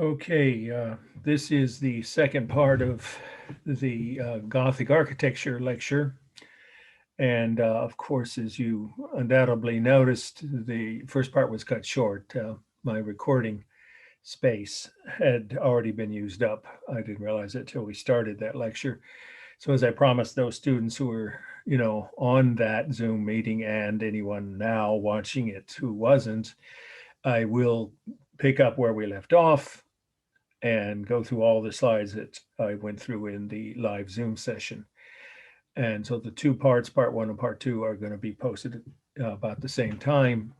Okay, this is the second part of the Gothic architecture lecture. And of course, as you undoubtedly noticed, the first part was cut short. My recording space had already been used up. I didn't realize it till we started that lecture. So as I promised those students who were, on that Zoom meeting and anyone now watching it who wasn't, I will pick up where we left off and go through all the slides that I went through in the live Zoom session. And so the two parts, part one and part two, are going to be posted about the same time.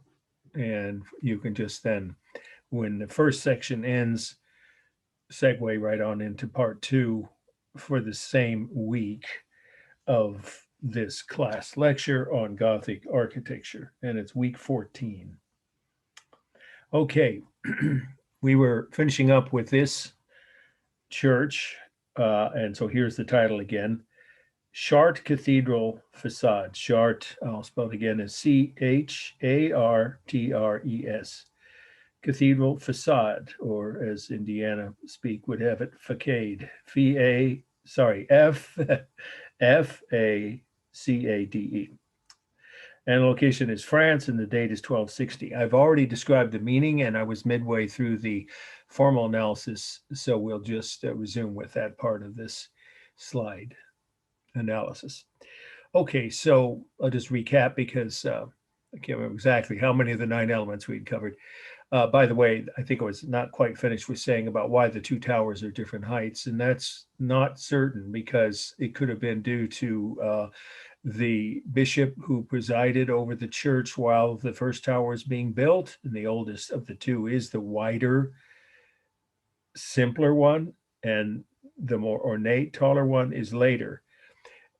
And you can just then, when the first section ends, segue right on into part two for the same week of this class lecture on Gothic architecture. And it's week 14. Okay, we were finishing up with this church. And so here's the title again. Chartres Cathedral Facade. Chartres, I'll spell it again, is Chartres. Cathedral Facade, or as Indiana speak would have it, Facade. F-A-C-A-D-E. And location is France, and the date is 1260. I've already described the meaning, and I was midway through the formal analysis, so we'll just resume with that part of this slide analysis. Okay, so I'll just recap because I can't remember exactly how many of the 9 elements we'd covered. By the way, I think I was not quite finished with saying about why the two towers are different heights, and that's not certain because it could have been due to the bishop who presided over the church while the first tower was being built, and the oldest of the two is the wider, simpler one, and the more ornate, taller one is later.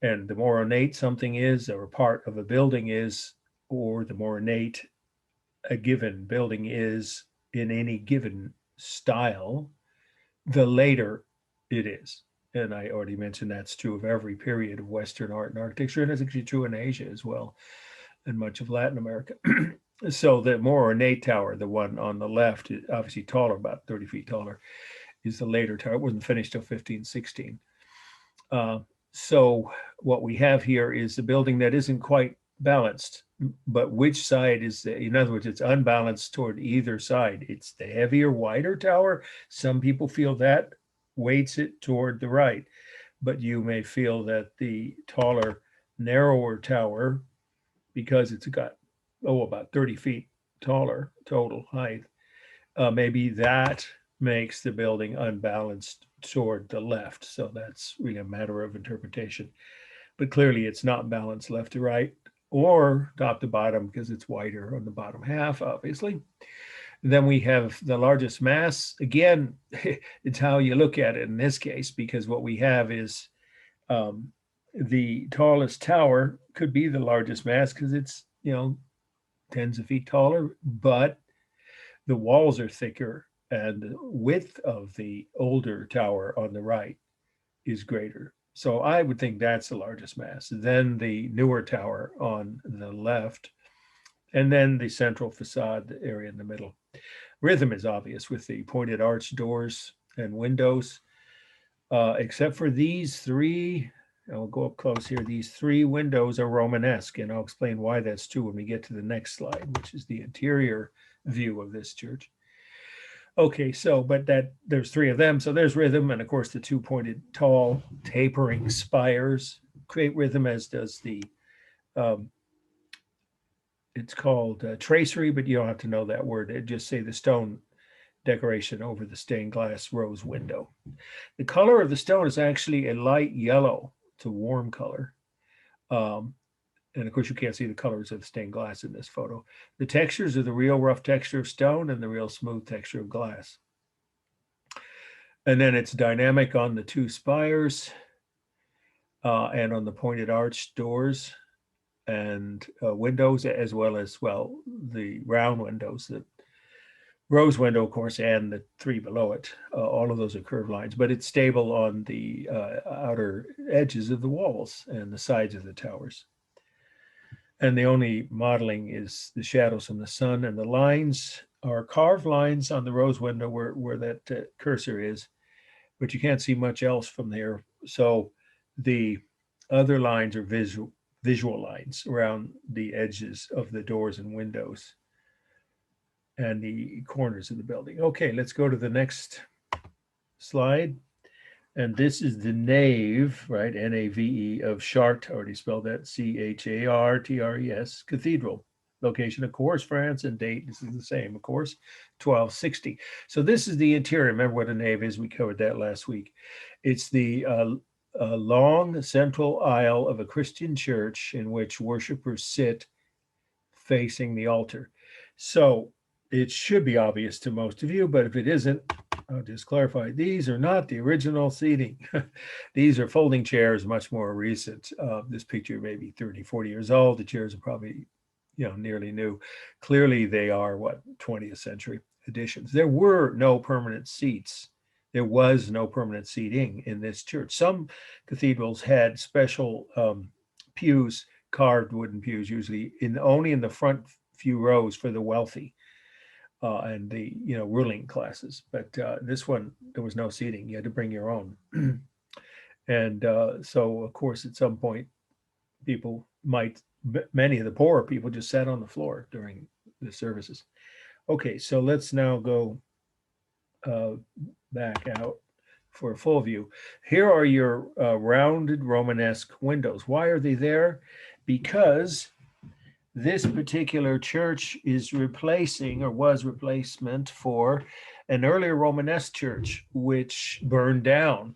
And the more ornate something is, or a part of a building is, or the more ornate a given building is in any given style, the later it is. And I already mentioned that's true of every period of Western art and architecture, and it's actually true in Asia as well, and much of Latin America. So the more ornate tower, the one on the left, obviously taller, about 30 feet taller, is the later tower. It wasn't finished till 1516. So what we have here is a building that isn't quite balanced, but which side is in other words, it's unbalanced toward either side. It's the heavier, wider tower. Some people feel that weights it toward the right, but you may feel that the taller, narrower tower, because it's got, about 30 feet taller total height, maybe that makes the building unbalanced toward the left. So that's really a matter of interpretation. But clearly it's not balanced left to right or top to bottom because it's wider on the bottom half, obviously. Then we have the largest mass. Again, it's how you look at it in this case, because what we have is the tallest tower could be the largest mass because it's, tens of feet taller, but the walls are thicker and the width of the older tower on the right is greater. So I would think that's the largest mass. Then the newer tower on the left, and then the central facade area in the middle. Rhythm is obvious with the pointed arch doors and windows, except for these three. I'll go up close here. These three windows are Romanesque, and I'll explain why that's true when we get to the next slide, which is the interior view of this church. Okay, so, but there's three of them. So there's rhythm, and of course the two pointed, tall, tapering spires create rhythm, as does the, it's called tracery, but you don't have to know that word. It just say the stone decoration over the stained glass rose window. The color of the stone is actually a light yellow. It's a warm color. And of course, you can't see the colors of the stained glass in this photo. The textures are the real rough texture of stone and the real smooth texture of glass. And then it's dynamic on the two spires and on the pointed arch doors and windows, as well as, the round windows, the rose window, of course, and the three below it. All of those are curved lines, but it's stable on the outer edges of the walls and the sides of the towers. And the only modeling is the shadows from the sun, and the lines are carved lines on the rose window where that cursor is, but you can't see much else from there. So the other lines are visual lines around the edges of the doors and windows and the corners of the building. Okay, let's go to the next slide. And this is the nave, right? Nave of Chartres, already spelled that Chartres, Cathedral. Location, of course, France, and date, this is the same, of course, 1260. So this is the interior. Remember what a nave is? We covered that last week. It's the long central aisle of a Christian church in which worshipers sit facing the altar. So it should be obvious to most of you, but if it isn't, I'll just clarify. These are not the original seating. These are folding chairs, much more recent. This picture may be 30, 40 years old. The chairs are probably, nearly new. Clearly they are 20th century additions. There were no permanent seats. There was no permanent seating in this church. Some cathedrals had special pews, carved wooden pews, usually only in the front few rows for the wealthy and the ruling classes. But this one, there was no seating. You had to bring your own. And so, of course, at some point, many of the poorer people just sat on the floor during the services. Okay, so let's now go back out for a full view. Here are your rounded Romanesque windows. Why are they there? Because this particular church is replacing, or was replacement for, an earlier Romanesque church, which burned down.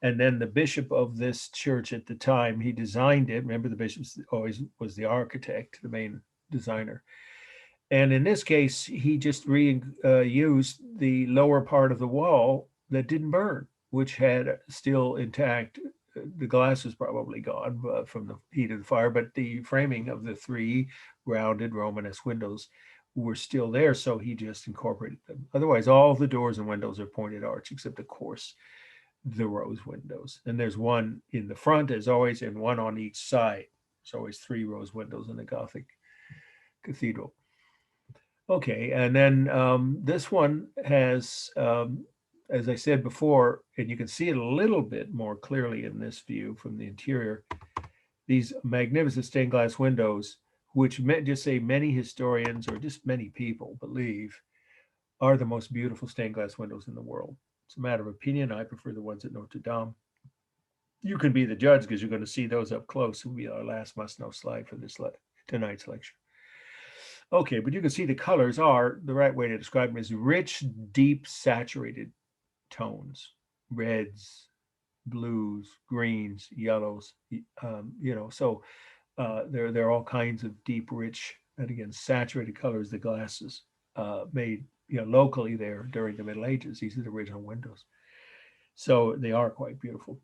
And then the bishop of this church at the time, he designed it. Remember, the bishop always was the architect, the main designer. And in this case, he just reused the lower part of the wall that didn't burn, which had still intact. The glass was probably gone from the heat of the fire, but the framing of the three rounded Romanesque windows were still there, so he just incorporated them. Otherwise, all the doors and windows are pointed arch, except, of course, the rose windows. And there's one in the front, as always, and one on each side. There's always three rose windows in a Gothic cathedral. Okay, and then this one has, as I said before, and you can see it a little bit more clearly in this view from the interior, these magnificent stained glass windows, which just say many historians or just many people believe are the most beautiful stained glass windows in the world. It's a matter of opinion. I prefer the ones at Notre Dame. You can be the judge because you're going to see those up close. It will be our last must-know slide for tonight's lecture. Okay, but you can see the colors are, the right way to describe them is rich, deep, saturated tones, reds, blues, greens, yellows, so there are all kinds of deep, rich, and again, saturated colors. The glasses made, locally there during the Middle Ages. These are the original windows. So they are quite beautiful.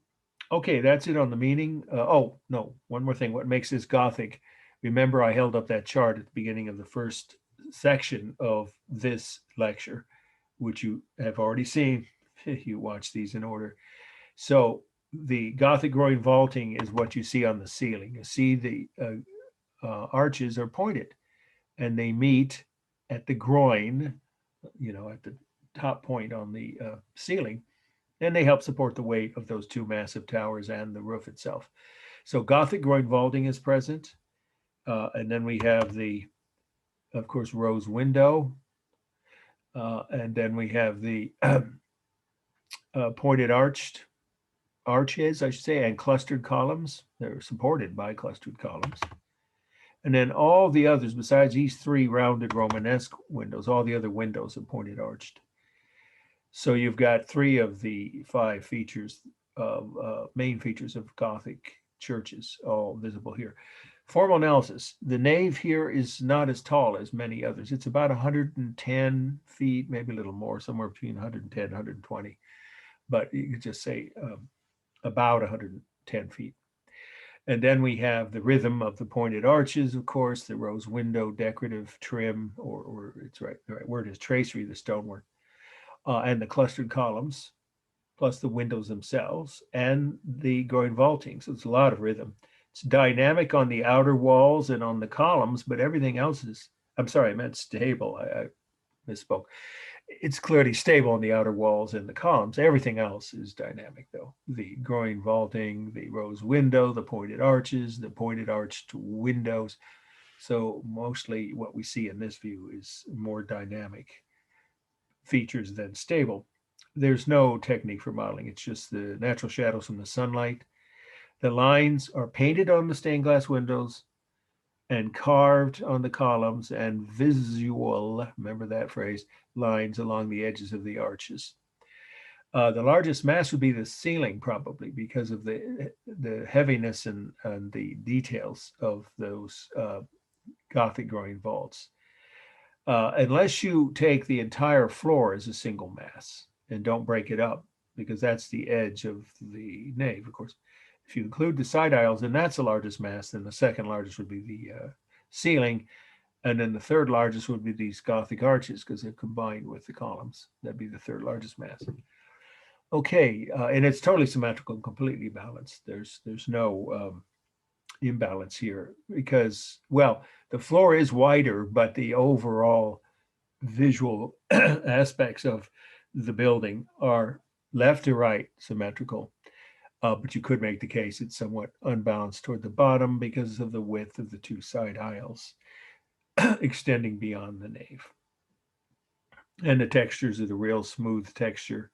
Okay, that's it on the meaning. Oh, no, one more thing. What makes this Gothic? Remember, I held up that chart at the beginning of the first section of this lecture, which you have already seen. You watch these in order. So the Gothic groin vaulting is what you see on the ceiling. You see the arches are pointed, and they meet at the groin, at the top point on the ceiling, and they help support the weight of those two massive towers and the roof itself. So Gothic groin vaulting is present. And then we have of course, rose window. And then we have the pointed arches, I should say, and clustered columns. They're supported by clustered columns. And then all the others, besides these three rounded Romanesque windows, all the other windows are pointed arched. So you've got three of the five features of main features of Gothic churches, all visible here. Formal analysis. The nave here is not as tall as many others. It's about 110 feet, maybe a little more, somewhere between 110 and 120. But you could just say about 110 feet. And then we have the rhythm of the pointed arches, of course, the rose window decorative trim, or it's right, the right word is tracery, the stonework, and the clustered columns, plus the windows themselves, and the groin vaulting. So it's a lot of rhythm. It's dynamic on the outer walls and on the columns, but everything else is, I'm sorry, I meant stable. I misspoke. It's clearly stable on the outer walls and the columns. Everything else is dynamic, though. The groin vaulting, the rose window, the pointed arches, the pointed arched windows. So mostly what we see in this view is more dynamic features than stable. There's no technique for modeling. It's just the natural shadows from the sunlight. The lines are painted on the stained glass windows and carved on the columns, and visual, remember that phrase, lines along the edges of the arches. The largest mass would be the ceiling, probably, because of the heaviness and the details of those Gothic groin vaults. Unless you take the entire floor as a single mass and don't break it up, because that's the edge of the nave, of course. If you include the side aisles, then that's the largest mass. Then the second largest would be the ceiling. And then the third largest would be these Gothic arches because they're combined with the columns. That'd be the third largest mass. Okay, and it's totally symmetrical and completely balanced. There's no imbalance here because, well, the floor is wider, but the overall visual aspects of the building are left to right symmetrical. But you could make the case it's somewhat unbalanced toward the bottom because of the width of the two side aisles extending beyond the nave. And the textures are the real smooth texture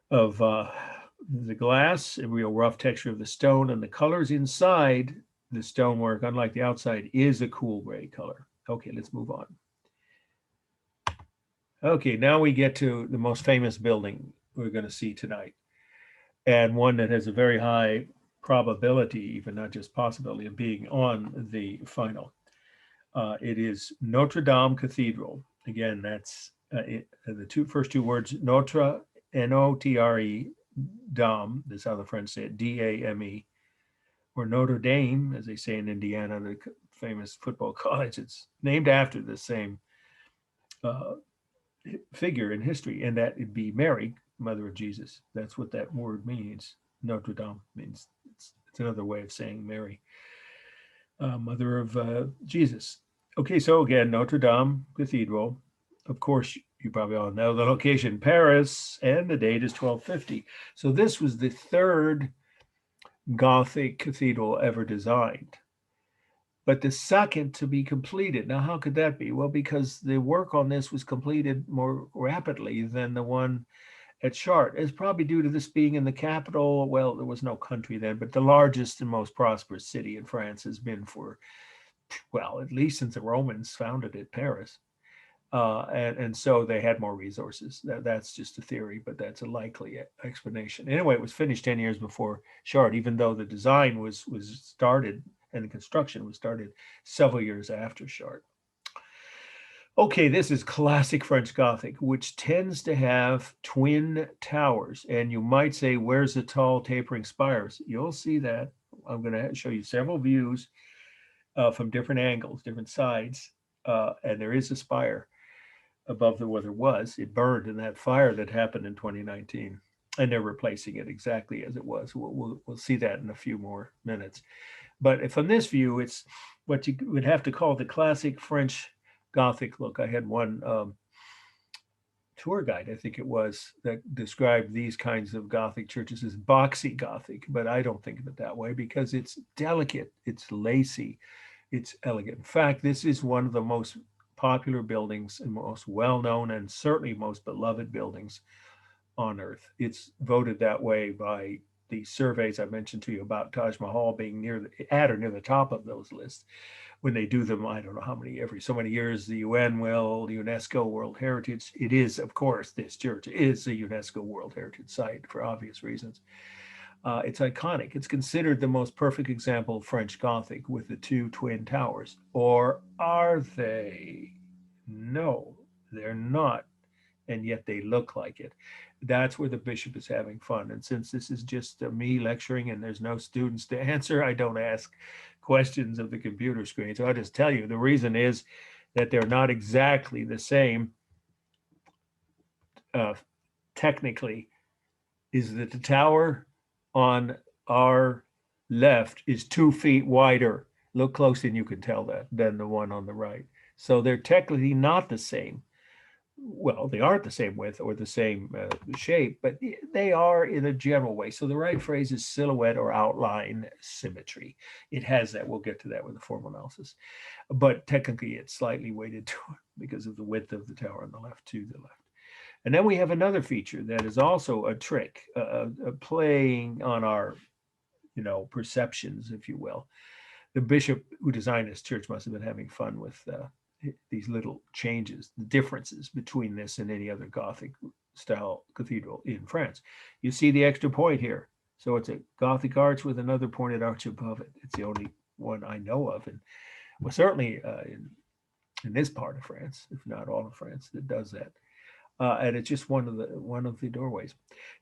of the glass, a real rough texture of the stone, and the colors inside the stonework, unlike the outside, is a cool gray color. Okay, let's move on. Okay, now we get to the most famous building we're going to see tonight, and one that has a very high probability, even not just possibility, of being on the final. It is Notre Dame Cathedral. Again, that's the first two words, Notre, N-O-T-R-E, Dame, that's how the French say it, D-A-M-E, or Notre Dame, as they say in Indiana, the famous football college. It's named after the same figure in history, and that it'd be Mary, mother of Jesus. That's what that word means. Notre Dame means it's another way of saying Mary, mother of Jesus. Okay, so again, Notre Dame Cathedral. Of course, you probably all know the location, Paris, and the date is 1250. So this was the third Gothic cathedral ever designed, but the second to be completed. Now, how could that be? Well, because the work on this was completed more rapidly than the one at Chartres. It's probably due to this being in the capital. Well, there was no country then, but the largest and most prosperous city in France has been for, well, at least since the Romans founded it, Paris. And so they had more resources. That's just a theory, but that's a likely explanation. Anyway, it was finished 10 years before Chartres, even though the design was started and the construction was started several years after Chartres. Okay, this is classic French Gothic, which tends to have twin towers. And you might say, where's the tall tapering spires? You'll see that. I'm going to show you several views from different angles, different sides. And there is a spire above where there was. It burned in that fire that happened in 2019. And they're replacing it exactly as it was. We'll see that in a few more minutes. But from this view, it's what you would have to call the classic French Gothic look. I had one tour guide, I think it was, that described these kinds of Gothic churches as boxy Gothic, but I don't think of it that way because it's delicate, it's lacy, it's elegant. In fact, this is one of the most popular buildings and most well-known and certainly most beloved buildings on earth. It's voted that way by the surveys I mentioned to you about Taj Mahal being at or near the top of those lists. When they do them, I don't know how many, every so many years, the UN will, the UNESCO World Heritage. It is, of course, this church is a UNESCO World Heritage site for obvious reasons. It's iconic. It's considered the most perfect example of French Gothic with the two twin towers. Or are they? No, they're not. And yet they look like it. That's where the bishop is having fun. And since this is just me lecturing and there's no students to answer, I don't ask questions of the computer screen. So I'll just tell you, the reason is that they're not exactly the same technically, is that the tower on our left is 2 feet wider. Look closely and you can tell that than the one on the right. So they're technically not the same. Well, they aren't the same width or the same shape, but they are in a general way. So the right phrase is silhouette or outline symmetry. It has that. We'll get to that with the formal analysis. But technically, it's slightly weighted toward because of the width of the tower on the left to the left. And then we have another feature that is also a trick, playing on our, perceptions, if you will. The bishop who designed this church must have been having fun with these little changes, the differences between this and any other Gothic style cathedral in France. You see the extra point here. So it's a Gothic arch with another pointed arch above it. It's the only one I know of. And well, certainly in this part of France, if not all of France, that does that. And it's just one of the doorways.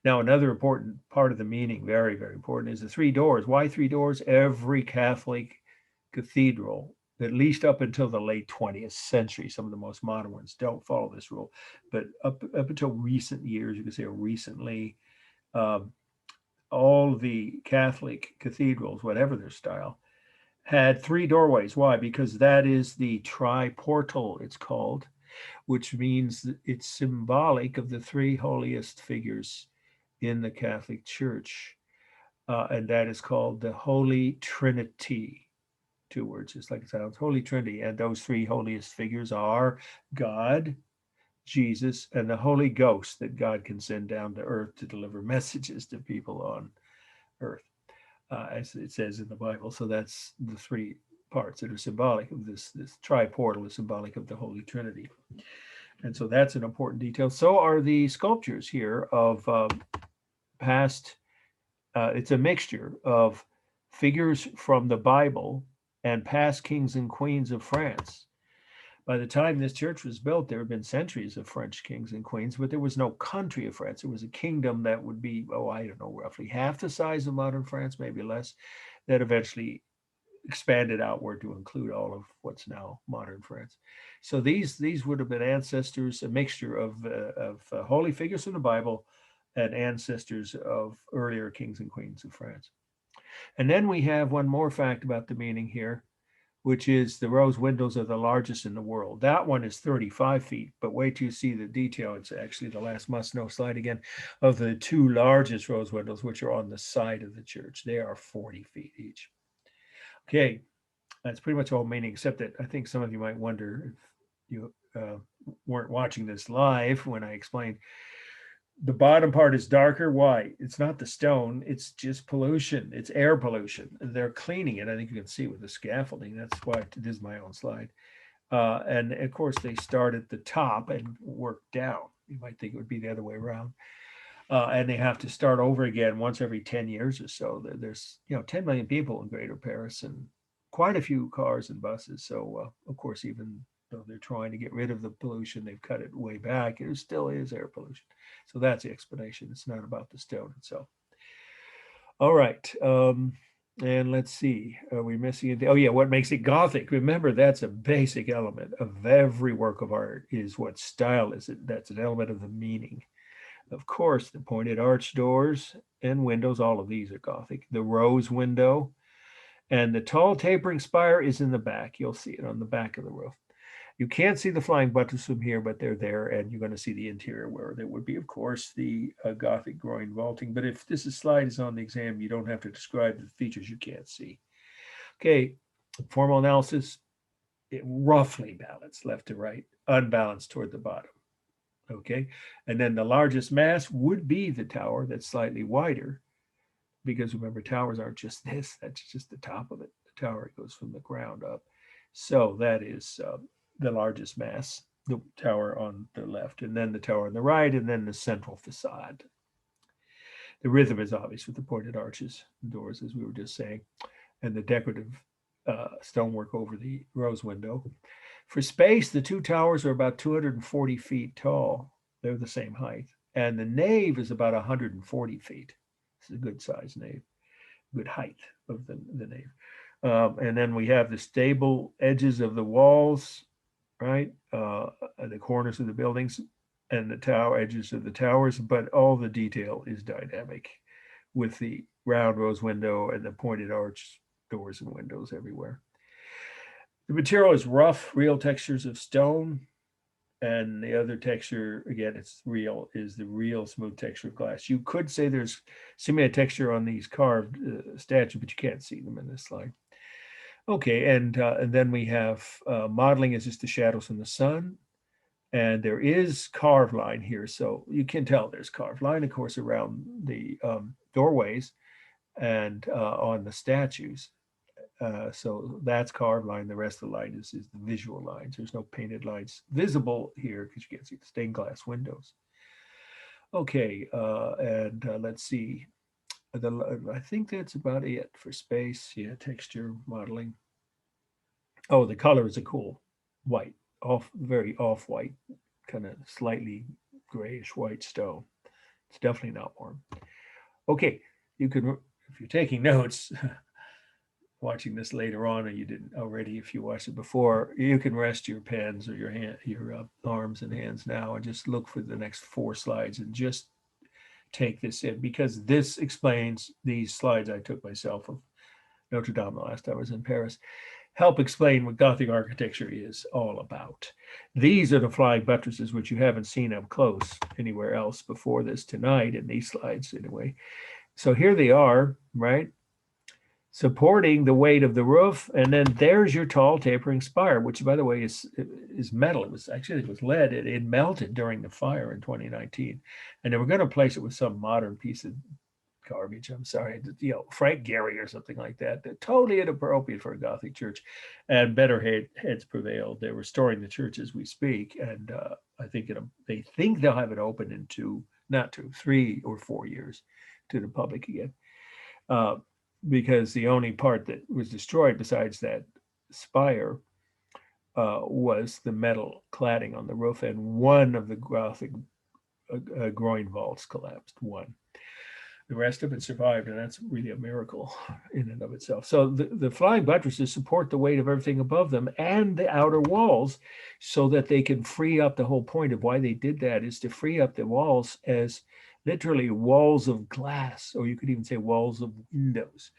Now, another important part of the meaning, very, very important, is the 3 doors. Why 3 doors? Every Catholic cathedral, at least up until the late 20th century, some of the most modern ones don't follow this rule, but up until recent years, you could say recently, all the Catholic cathedrals, whatever their style, had 3 doorways. Why? Because that is the triportal, it's called, which means that it's symbolic of the 3 holiest figures in the Catholic Church. And that is called the Holy Trinity. 2 words, just like it sounds, Holy Trinity. And those 3 holiest figures are God, Jesus, and the Holy Ghost that God can send down to earth to deliver messages to people on earth, as it says in the Bible. So that's the 3 parts that are symbolic of this triportal is symbolic of the Holy Trinity. And so that's an important detail. So are the sculptures here of past, it's a mixture of figures from the Bible and past kings and queens of France. By the time this church was built, there had been centuries of French kings and queens, but there was no country of France. It was a kingdom that would be, I don't know, roughly half the size of modern France, maybe less, that eventually expanded outward to include all of what's now modern France. So these would have been ancestors, a mixture of holy figures from the Bible and ancestors of earlier kings and queens of France. And then we have one more fact about the meaning here, which is the rose windows are the largest in the world. That one is 35 feet, but wait till you see the detail. It's actually the last must-know slide again of the 2 largest rose windows, which are on the side of the church. They are 40 feet each. Okay, that's pretty much all meaning, except that I think some of you might wonder if you weren't watching this live when I explained the bottom part is darker. Why? It's not the stone. It's just pollution. It's air pollution. They're cleaning it. I think you can see with the scaffolding. That's why it is my own slide. And of course, they start at the top and work down. You might think it would be the other way around. And they have to start over again once every 10 years or so. There's 10 million people in Greater Paris and quite a few cars and buses. So of course, even though they're trying to get rid of the pollution, they've cut it way back. It still is air pollution. So that's the explanation. It's not about the stone itself. All right. And let's see, are we missing it? Oh yeah, what makes it Gothic? Remember, that's a basic element of every work of art is what style is it. That's an element of the meaning. Of course, the pointed arch doors and windows, all of these are Gothic. The rose window and the tall tapering spire is in the back. You'll see it on the back of the roof. You can't see the flying buttresses from here, but they're there, and you're going to see the interior where there would be, of course, the Gothic groin vaulting. But if this slide is on the exam, you don't have to describe the features you can't see. Okay, formal analysis, it roughly balanced left to right, unbalanced toward the bottom. Okay, and then the largest mass would be the tower that's slightly wider, because remember, towers aren't just this, that's just the top of it. The tower goes from the ground up. So that is the largest mass, the tower on the left, and then the tower on the right, and then the central facade. The rhythm is obvious with the pointed arches and doors, as we were just saying, and the decorative stonework over the rose window. For space, the 2 towers are about 240 feet tall. They're the same height. And the nave is about 140 feet. It's a good size nave, good height of the nave. And then we have the stable edges of the walls, right? The corners of the buildings and the tower edges of the towers, but all the detail is dynamic with the round rose window and the pointed arch doors and windows everywhere. The material is rough, real textures of stone. And the other texture, again, it's real, is the real smooth texture of glass. You could say there's similar texture on these carved statues, but you can't see them in this slide. Okay, and then we have modeling is just the shadows from the sun. And there is carved line here. So you can tell there's carved line, of course, around the doorways and on the statues. So that's carved line. The rest of the line is the visual lines. There's no painted lines visible here because you can't see the stained glass windows. Okay, and let's see. I think that's about it for space. Yeah, texture modeling. Oh, the color is a cool white, very off-white, kind of slightly grayish white stone. It's definitely not warm. Okay, you can, if you're taking notes, watching this later on, or you didn't already, if you watched it before, you can rest your pens or your arms and hands now and just look for the next 4 slides and just take this in, because this explains these slides I took myself of Notre Dame the last time I was in Paris, help explain what Gothic architecture is all about. These are the flying buttresses, which you haven't seen up close anywhere else before this tonight in these slides anyway. So here they are, right? Supporting the weight of the roof, and then there's your tall tapering spire, which by the way is metal. It was lead. It melted during the fire in 2019, and they were going to place it with some modern piece of garbage. I'm sorry, Frank Gehry or something like that. They're totally inappropriate for a Gothic church, and better heads prevailed. They're restoring the church as we speak, and I think they think they'll have it open in 3 or 4 years to the public again. Because the only part that was destroyed besides that spire was the metal cladding on the roof, and one of the Gothic groin vaults collapsed. One. The rest of it survived, and that's really a miracle in and of itself. So the flying buttresses support the weight of everything above them and the outer walls so that they can free up. The whole point of why they did that is to free up the walls as literally walls of glass, or you could even say walls of windows.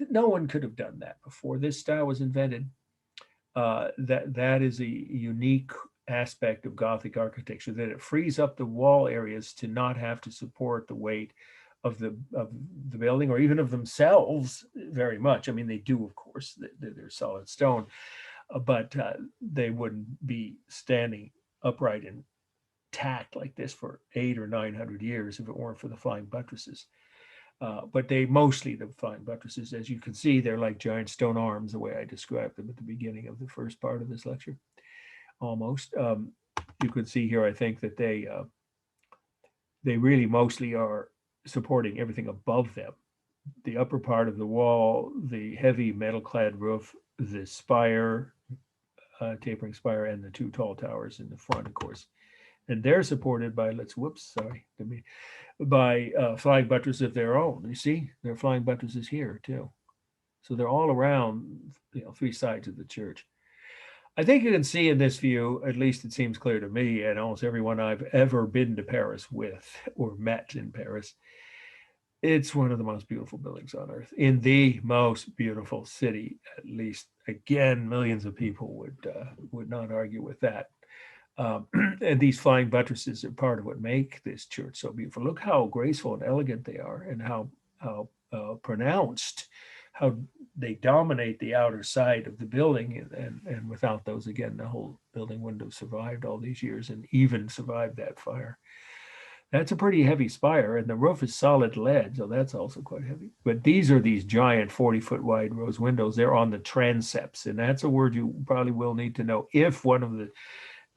No one could have done that before this style was invented. That is a unique aspect of Gothic architecture, that it frees up the wall areas to not have to support the weight of the building or even of themselves very much. I mean, they do, of course, they're solid stone, but they wouldn't be standing upright and tacked like this for 800 or 900 years if it weren't for the flying buttresses. But the flying buttresses, as you can see, they're like giant stone arms, the way I described them at the beginning of the first part of this lecture, almost. You could see here, I think, that they really mostly are supporting everything above them. The upper part of the wall, the heavy metal-clad roof, the spire, tapering spire, and the 2 tall towers in the front, of course. And they're supported by, by flying buttresses of their own. You see, they're flying buttresses here too. So they're all around, 3 sides of the church. I think you can see in this view, at least it seems clear to me and almost everyone I've ever been to Paris with or met in Paris, it's one of the most beautiful buildings on earth, in the most beautiful city. At least, again, millions of people would not argue with that. And these flying buttresses are part of what make this church so beautiful. Look how graceful and elegant they are, and how pronounced, how they dominate the outer side of the building. And without those, again, the whole building wouldn't have survived all these years and even survived that fire. That's a pretty heavy spire, and the roof is solid lead, so that's also quite heavy. But these are these giant 40-foot wide rose windows. They're on the transepts, and that's a word you probably will need to know if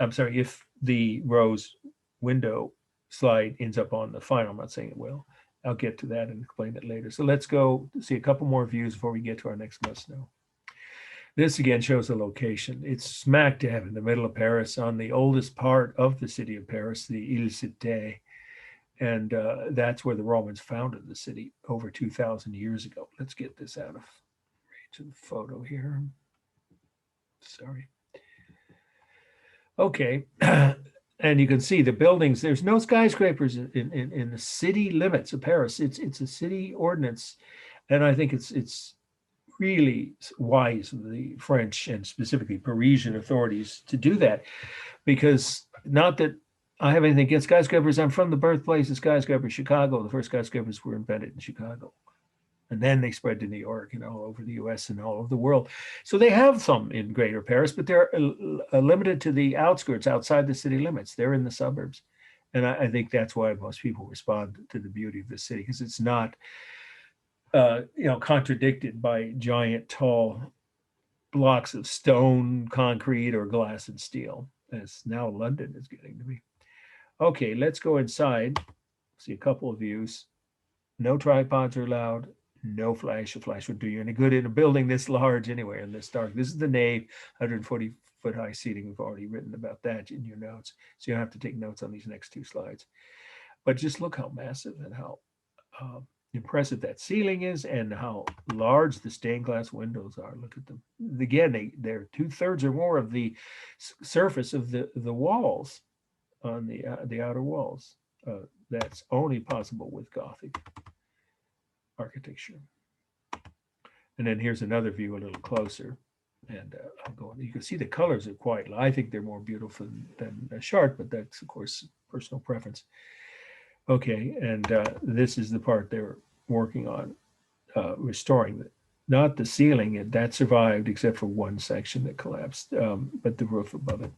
if the rose window slide ends up on the final. I'm not saying it will. I'll get to that and explain it later. So let's go see a couple more views before we get to our next must-know. This again shows the location. It's smack dab in the middle of Paris, on the oldest part of the city of Paris, the Ile-Cité. And that's where the Romans founded the city over 2,000 years ago. Let's get this out of range of the photo here. Sorry. Okay. And you can see the buildings. There's no skyscrapers in the city limits of Paris. It's a city ordinance, and I think it's really wise of the French and specifically Parisian authorities to do that, because not that I have anything against skyscrapers. I'm from the birthplace of skyscrapers, Chicago. The first skyscrapers were invented in Chicago. And then they spread to New York and all over the US and all over the world. So they have some in Greater Paris, but they're limited to the outskirts outside the city limits. They're in the suburbs. And I think that's why most people respond to the beauty of the city, because it's not, contradicted by giant, tall blocks of stone, concrete, or glass and steel, as now London is getting to be. Okay, let's go inside. See a couple of views. No tripods are allowed. No flash. A flash would do you any good in a building this large anyway, and this dark. This is the nave, 140-foot high seating. We've already written about that in your notes, so you have to take notes on these next two slides. But just look how massive and how impressive that ceiling is, and how large the stained glass windows are. Look at them. Again, they're 2/3 or more of the surface of the walls on the outer walls. That's only possible with Gothic architecture. And then here's another view a little closer. And I'll go on. You can see the colors are quite, I think they're more beautiful than Chartres, but that's, of course, personal preference. Okay, and this is the part they're working on, restoring not the ceiling, that survived except for one section that collapsed, but the roof above it.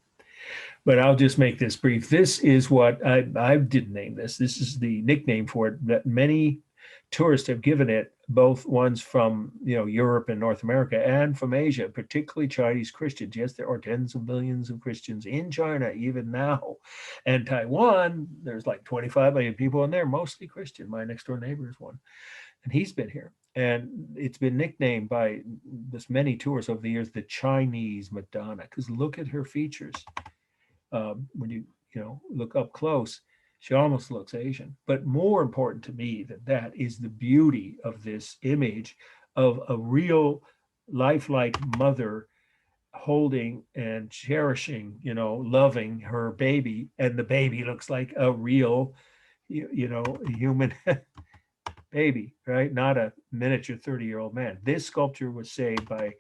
But I'll just make this brief. This is what I didn't name this. This is the nickname for it that many tourists have given it, both ones from Europe and North America and from Asia, particularly Chinese Christians. Yes, there are tens of millions of Christians in China even now. And Taiwan, there's like 25 million people in there, mostly Christian. My next door neighbor is one, and he's been here. And it's been nicknamed by this many tourists over the years, the Chinese Madonna, because look at her features. When you look up close, she almost looks Asian. But more important to me than that is the beauty of this image of a real lifelike mother holding and cherishing, loving her baby, and the baby looks like a real, human baby, right? Not a miniature 30-year-old man. This sculpture was saved by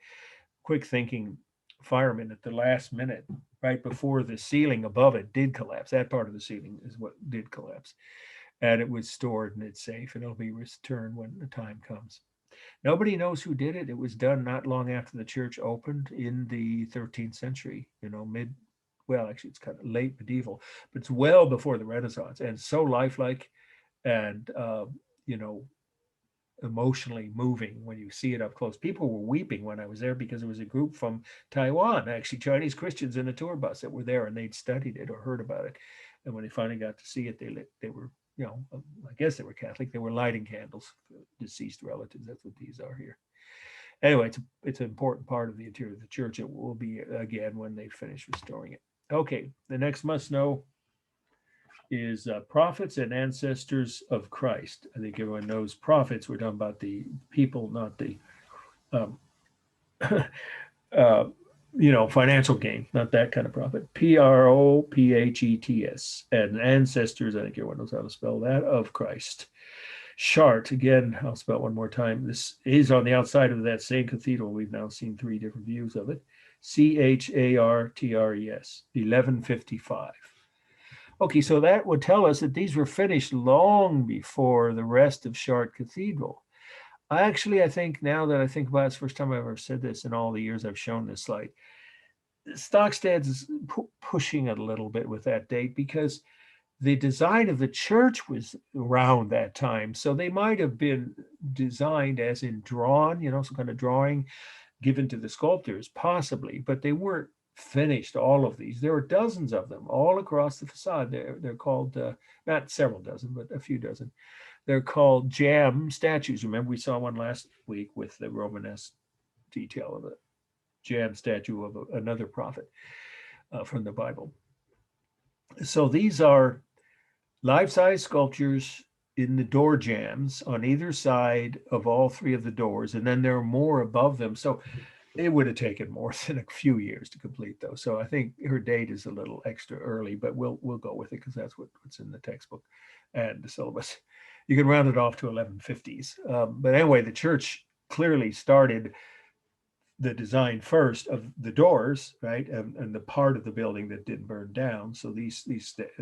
quick thinking firemen at the last minute, right before the ceiling above it did collapse. That part of the ceiling is what did collapse. And it was stored and it's safe, and it'll be returned when the time comes. Nobody knows who did it. It was done not long after the church opened in the 13th century, actually it's kind of late medieval, but it's well before the Renaissance, and so lifelike and, emotionally moving when you see it up close. People were weeping when I was there, because there was a group from Taiwan, actually Chinese Christians, in a tour bus that were there, and they'd studied it or heard about it. And when they finally got to see it, they were, I guess they were Catholic. They were lighting candles for deceased relatives. That's what these are here. Anyway, it's an important part of the interior of the church. It will be again when they finish restoring it. Okay, the next must know is prophets and ancestors of Christ. I think everyone knows prophets. We're talking about the people, not the, financial gain, not that kind of prophet. Prophets. And ancestors, I think everyone knows how to spell that, of Christ. Chartres, again, I'll spell it one more time. This is on the outside of that same cathedral. We've now seen 3 different views of it. Chartres, 1155. Okay, so that would tell us that these were finished long before the rest of Chartres Cathedral. I think, now that I think about it, it's the first time I've ever said this in all the years I've shown this slide, Stockstad's pushing it a little bit with that date, because the design of the church was around that time. So they might have been designed as in drawn, some kind of drawing given to the sculptors, possibly, but they weren't finished, all of these. There are dozens of them all across the facade. They're called, not several dozen, but a few dozen. They're called jam statues. Remember, we saw one last week with the Romanesque detail of a jam statue of another prophet from the Bible. So these are life-size sculptures in the door jambs on either side of all 3 of the doors, and then there are more above them. So it would have taken more than a few years to complete, though. So I think her date is a little extra early, but we'll go with it because that's what's in the textbook and the syllabus. You can round it off to 1150s. But anyway, the church clearly started the design first of the doors, right, and the part of the building that didn't burn down. So these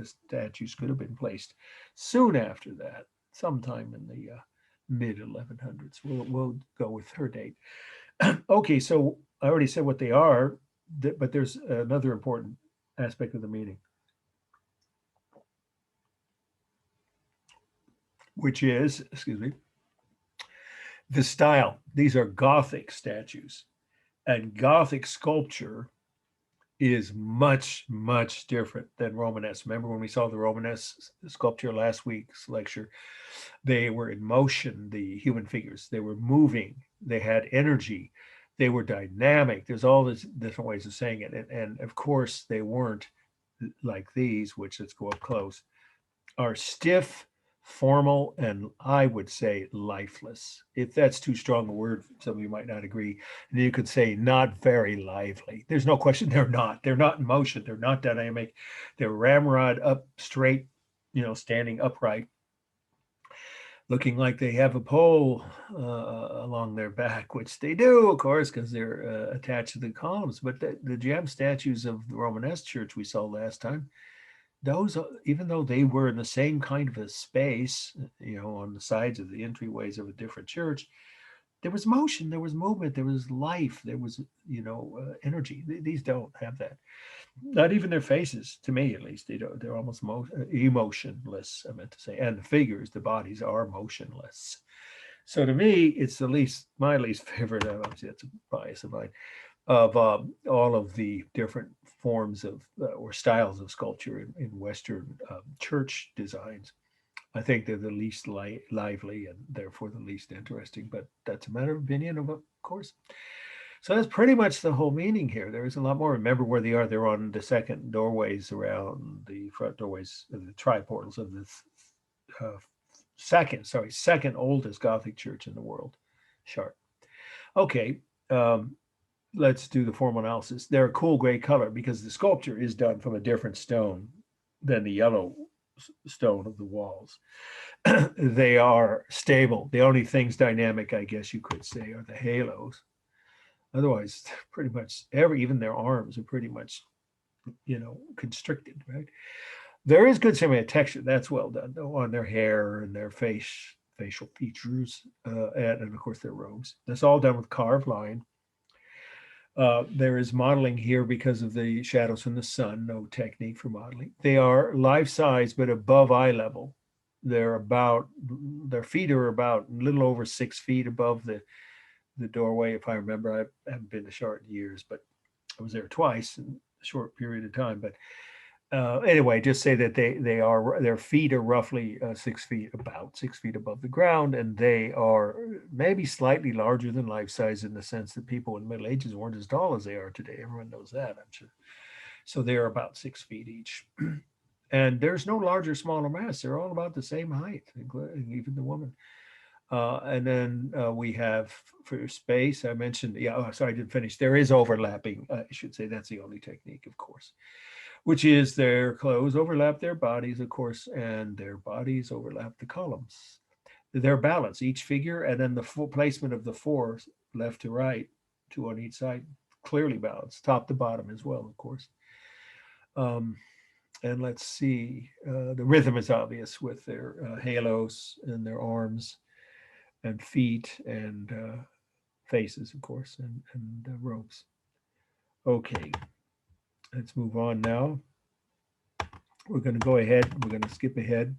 statues could have been placed soon after that, sometime in the mid 1100s. We'll go with her date. Okay, so I already said what they are, but there's another important aspect of the meaning, which is, excuse me, the style. These are Gothic statues, and Gothic sculpture is much, much different than Romanesque. Remember when we saw the Romanesque sculpture last week's lecture? They were in motion, the human figures. They were moving. They had energy. They were dynamic. There's all these different ways of saying it. And of course, they weren't like these, which, let's go up close, are stiff, formal, and I would say lifeless. If that's too strong a word, some of you might not agree. And you could say not very lively. There's no question they're not. They're not in motion. They're not dynamic. They're ramrod up straight, standing upright, looking like they have a pole along their back, which they do, of course, because they're attached to the columns. But the gem statues of the Romanesque church we saw last time, those, even though they were in the same kind of a space, on the sides of the entryways of a different church, there was motion, there was movement, there was life, there was, energy. These don't have that. Not even their faces, to me at least. They're almost emotionless, I meant to say. And the figures, the bodies are motionless. So to me, it's my least favorite, obviously that's a bias of mine, of all of the different forms of or styles of sculpture in Western church designs. I think they're the least lively and therefore the least interesting, but that's a matter of opinion, of course. So that's pretty much the whole meaning here. There is a lot more. Remember where they are. They're on the second doorways around the front doorways of the tri-portals of the second oldest Gothic church in the world. Sharp. Okay, let's do the formal analysis. They're a cool gray color because the sculpture is done from a different stone than the yellow stone of the walls. They are stable. The only things dynamic, I guess you could say, are the halos. Otherwise, pretty much even their arms are pretty much, constricted, right? There is good semi texture. That's well done, though, on their hair and their facial features, and of course their robes. That's all done with carved line. There is modeling here because of the shadows from the sun. No technique for modeling. They are life size, but above eye level. Their feet are about a little over 6 feet above the doorway. If I remember, I haven't been to Chartres in years, but I was there twice in a short period of time. But anyway, just say that their feet are roughly 6 feet, about 6 feet above the ground, and they are maybe slightly larger than life size in the sense that people in the Middle Ages weren't as tall as they are today. Everyone knows that, I'm sure. So they're about 6 feet each. And there's no larger, smaller mass. They're all about the same height, including even the woman. And then we have for space, I mentioned, sorry, I didn't finish. There is overlapping. I should say that's the only technique, of course, which is their clothes overlap their bodies, of course, and their bodies overlap the columns. They're balanced, each figure, and then the full placement of the four, left to right, two on each side, clearly balanced, top to bottom as well, of course. And let's see, the rhythm is obvious with their halos and their arms and feet and faces, of course, and robes. Okay, let's move on now. We're going to go ahead. We're going to skip ahead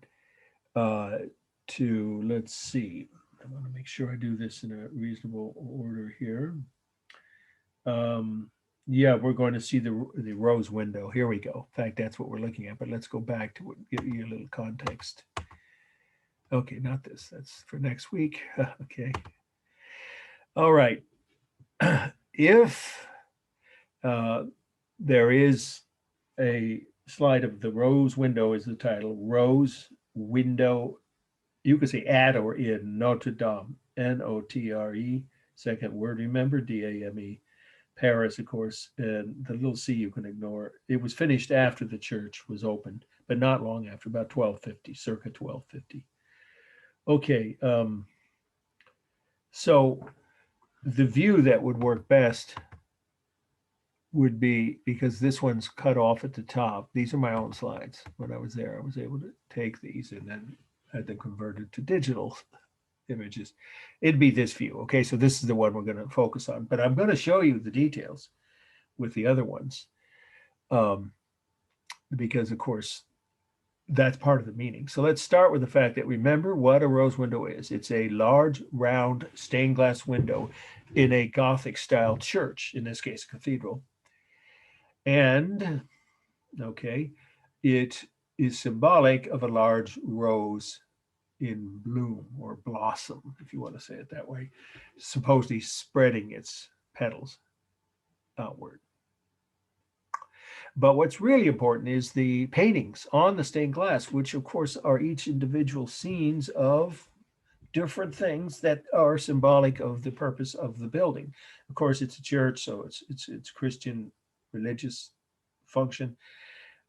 to, let's see. I want to make sure I do this in a reasonable order here. We're going to see the rose window. Here we go. In fact, that's what we're looking at, but let's go back to give you a little context. Okay, not this. That's for next week. Okay. All right. If there is a slide of the rose window is the title, rose window, you could say at or in Notre Dame, N-O-T-R-E, second word, remember, D-A-M-E. Paris, of course, and the little C you can ignore. It was finished after the church was opened, but not long after, about 1250, circa 1250. Okay, so the view that would work best would be, because this one's cut off at the top. These are my own slides. When I was there, I was able to take these and then had them converted to digital images. It'd be this view. Okay, so this is the one we're going to focus on, but I'm going to show you the details with the other ones, because of course that's part of the meaning. So let's start with the fact that, remember what a rose window is. It's a large, round, stained glass window in a Gothic style church, in this case, a cathedral. And, okay, it is symbolic of a large rose in bloom or blossom, if you want to say it that way, supposedly spreading its petals outward. But what's really important is the paintings on the stained glass, which of course are each individual scenes of different things that are symbolic of the purpose of the building. Of course, it's a church, so it's Christian religious function,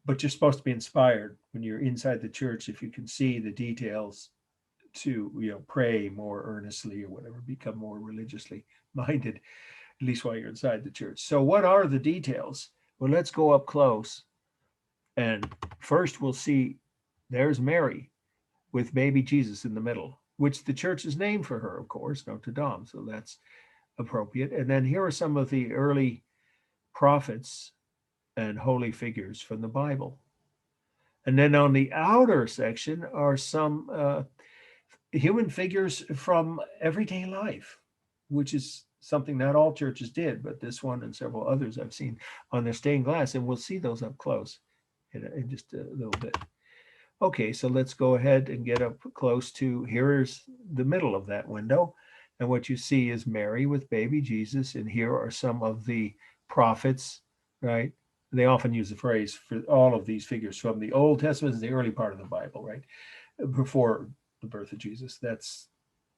but you're supposed to be inspired when you're inside the church, if you can see the details, to pray more earnestly or whatever, become more religiously minded, at least while you're inside the church. So what are the details? Well, let's go up close. And first we'll see there's Mary with baby Jesus in the middle, which the church is named for her, of course, Notre Dame. So that's appropriate. And then here are some of the early prophets and holy figures from the Bible. And then on the outer section are some human figures from everyday life, which is something not all churches did, but this one and several others I've seen on their stained glass, and we'll see those up close in just a little bit. Okay, so let's go ahead and get up close to, here's the middle of that window, and what you see is Mary with baby Jesus, and here are some of the prophets, right? They often use the phrase for all of these figures from the Old Testament, is the early part of the Bible, right? Before the birth of Jesus, that's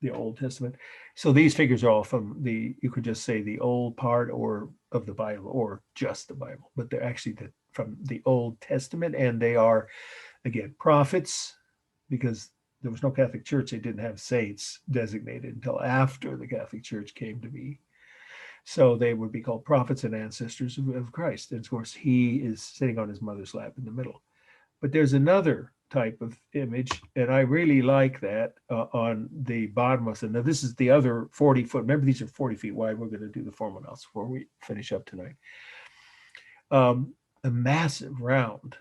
the Old Testament. So these figures are all from you could just say the old part or of the Bible, or just the Bible, but they're actually from the Old Testament, and they are, again, prophets, because there was no Catholic Church. They didn't have saints designated until after the Catholic Church came to be. So they would be called prophets and ancestors of Christ. And of course, he is sitting on his mother's lap in the middle. But there's another type of image, and I really like that on the bottom of it. Now, this is the other 40-foot. Remember, these are 40 feet wide. We're going to do the form analysis before we finish up tonight. A massive round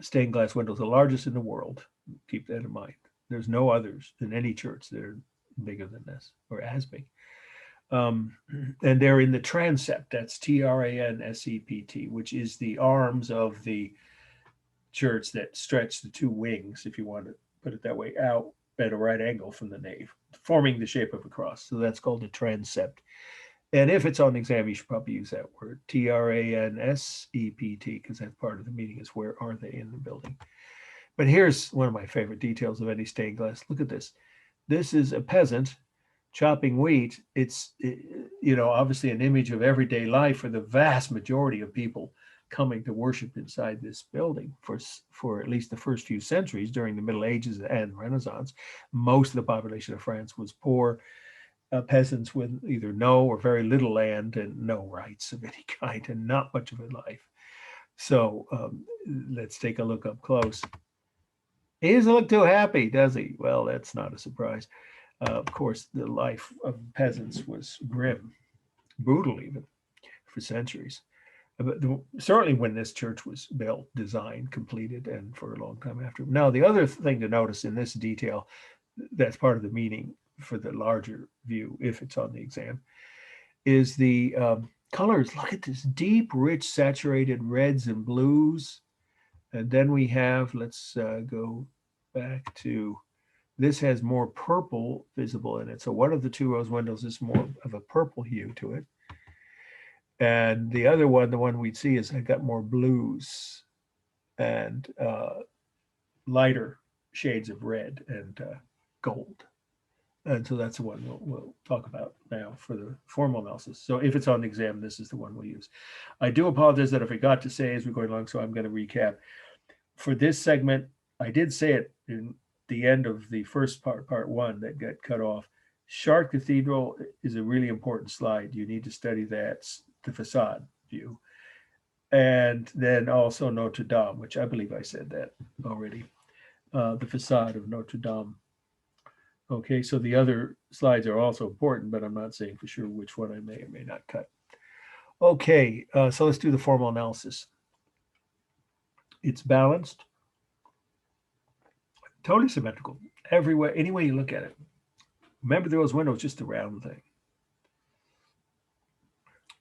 stained glass windows, the largest in the world. Keep that in mind. There's no others in any church that are bigger than this or as big. And they're in the transept. That's transept, which is the arms of the church that stretch the two wings, if you want to put it that way, out at a right angle from the nave, forming the shape of a cross. So that's called a transept. And if it's on the exam, you should probably use that word, transept, because that's part of the meaning, is where are they in the building. But here's one of my favorite details of any stained glass. Look at this. This is a peasant chopping wheat. It's, obviously an image of everyday life for the vast majority of people coming to worship inside this building for at least the first few centuries during the Middle Ages and Renaissance. Most of the population of France was poor peasants with either no or very little land and no rights of any kind, and not much of a life. So let's take a look up close. He doesn't look too happy, does he? Well, that's not a surprise. Of course, the life of peasants was grim, brutal even, for centuries. But certainly when this church was built, designed, completed, and for a long time after. Now, the other thing to notice in this detail, that's part of the meaning for the larger view, if it's on the exam, is the colors. Look at this deep, rich, saturated reds and blues. And then we have, let's go back to, this has more purple visible in it. So one of the two rose windows is more of a purple hue to it. And the other one, the one we'd see, is I got more blues and lighter shades of red and gold. And so that's the one we'll talk about now for the formal analysis. So if it's on the exam, this is the one we'll use. I do apologize that I forgot to say as we're going along, so I'm going to recap. For this segment, I did say it in the end of the first part one that got cut off. Chartres Cathedral is a really important slide. You need to study that, the facade view. And then also Notre Dame, which I believe I said that already, the facade of Notre Dame. Okay, so the other slides are also important, but I'm not saying for sure which one I may or may not cut. Okay, so let's do the formal analysis. It's balanced, totally symmetrical, everywhere, any way you look at it. Remember those windows, just the round thing.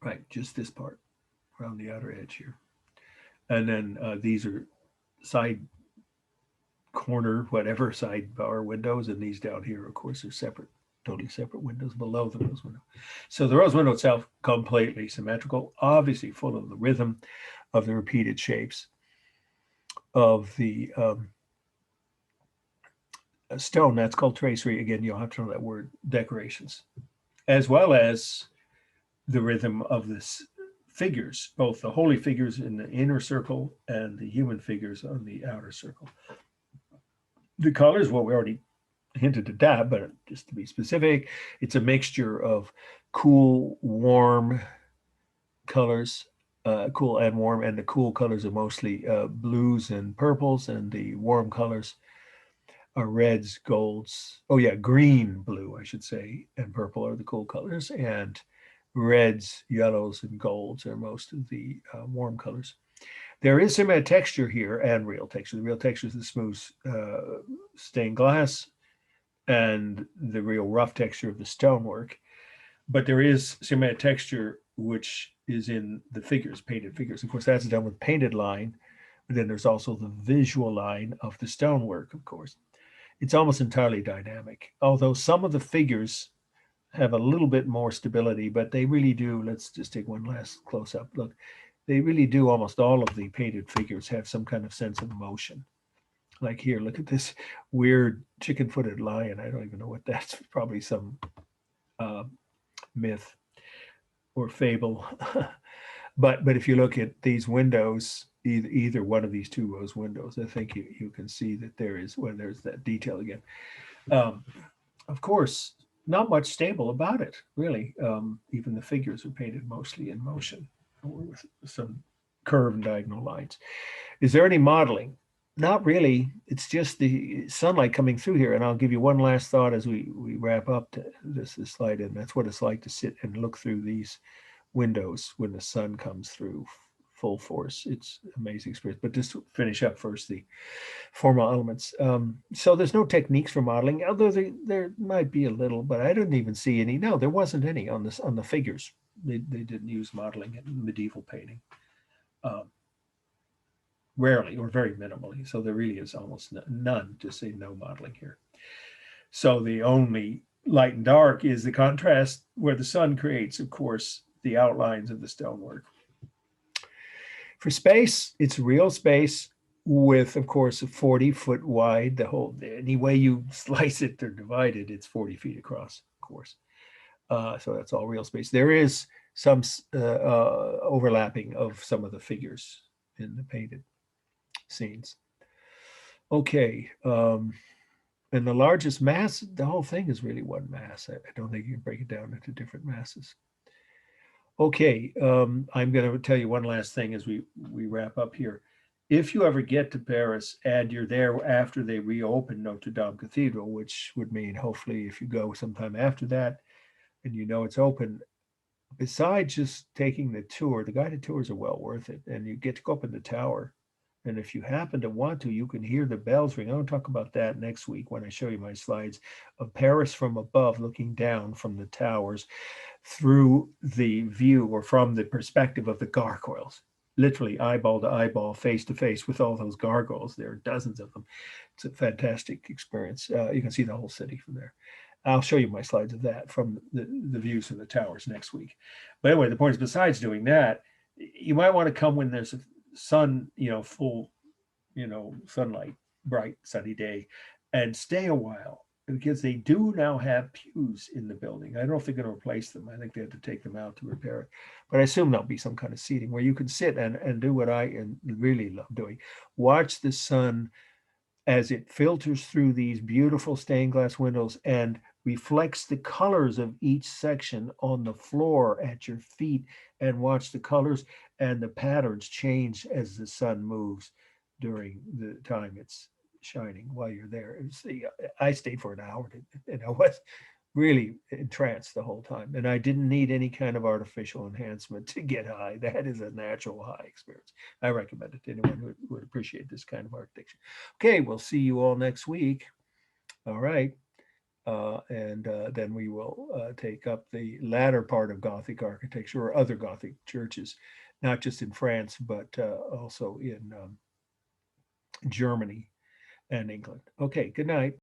Right, just this part around the outer edge here. And then these are side corner, whatever, sidebar windows, and these down here, of course, are separate, totally separate windows below the rose window. So the rose window itself, completely symmetrical, obviously full of the rhythm of the repeated shapes of the stone. That's called tracery. Again, you'll have to know that word, decorations, as well as the rhythm of this figures, both the holy figures in the inner circle and the human figures on the outer circle. The colors, well, we already hinted at that, but just to be specific, it's a mixture of cool, warm colors, cool and warm, and the cool colors are mostly blues and purples, and the warm colors are reds, golds. Oh yeah, green, blue, I should say, and purple are the cool colors, and reds, yellows, and golds are most of the warm colors. There is some texture here and real texture. The real texture is the smooth stained glass and the real rough texture of the stonework. But there is some texture which is in the figures, painted figures. Of course, that's done with painted line. But then there's also the visual line of the stonework, of course. It's almost entirely dynamic, although some of the figures have a little bit more stability, but they really do. Let's just take one last close up look. They really do, almost all of the painted figures have some kind of sense of motion. Like here, look at this weird chicken-footed lion. I don't even know what that's, probably some myth or fable. but if you look at these windows, either one of these two rows windows, I think you can see that there is, well, there's that detail again. Of course, not much stable about it, really. Even the figures are painted mostly in motion, with some curved diagonal lines. Is there any modeling? Not really. It's just the sunlight coming through here. And I'll give you one last thought as we wrap up this slide. And that's what it's like to sit and look through these windows when the sun comes through full force. It's an amazing experience. But just to finish up first, the formal elements. So there's no techniques for modeling, although there might be a little, but I didn't even see any. No, there wasn't any on the figures. They didn't use modeling in medieval painting. Rarely or very minimally. So there really is almost none, to say no modeling here. So the only light and dark is the contrast where the sun creates, of course, the outlines of the stonework. For space, it's real space with, of course, a 40-foot wide, the whole, any way you slice it or divide it, it's 40 feet across, of course. So that's all real space. There is some overlapping of some of the figures in the painted scenes. Okay, and the largest mass, the whole thing is really one mass. I don't think you can break it down into different masses. Okay, I'm going to tell you one last thing as we wrap up here. If you ever get to Paris and you're there after they reopen Notre Dame Cathedral, which would mean hopefully if you go sometime after that and you know it's open, besides just taking the tour, the guided tours are well worth it. And you get to go up in the tower. And if you happen to want to, you can hear the bells ring. I'll talk about that next week when I show you my slides of Paris from above, looking down from the towers through the view or from the perspective of the gargoyles, literally eyeball to eyeball, face to face with all those gargoyles. There are dozens of them. It's a fantastic experience. You can see the whole city from there. I'll show you my slides of that from the views from the towers next week. But anyway, the point is, besides doing that, you might want to come when there's a sun, full, sunlight, bright, sunny day, and stay a while because they do now have pews in the building. I don't know if they're going to replace them. I think they had to take them out to repair it. But I assume there'll be some kind of seating where you can sit and do what I really love doing. Watch the sun as it filters through these beautiful stained glass windows and reflects the colors of each section on the floor at your feet, and watch the colors and the patterns change as the sun moves during the time it's shining while you're there. I stayed for an hour and I was really entranced the whole time. And I didn't need any kind of artificial enhancement to get high. That is a natural high experience. I recommend it to anyone who would appreciate this kind of architecture. Okay, we'll see you all next week. All right. And then we will take up the latter part of Gothic architecture or other Gothic churches, not just in France, but also in Germany and England. Okay, good night.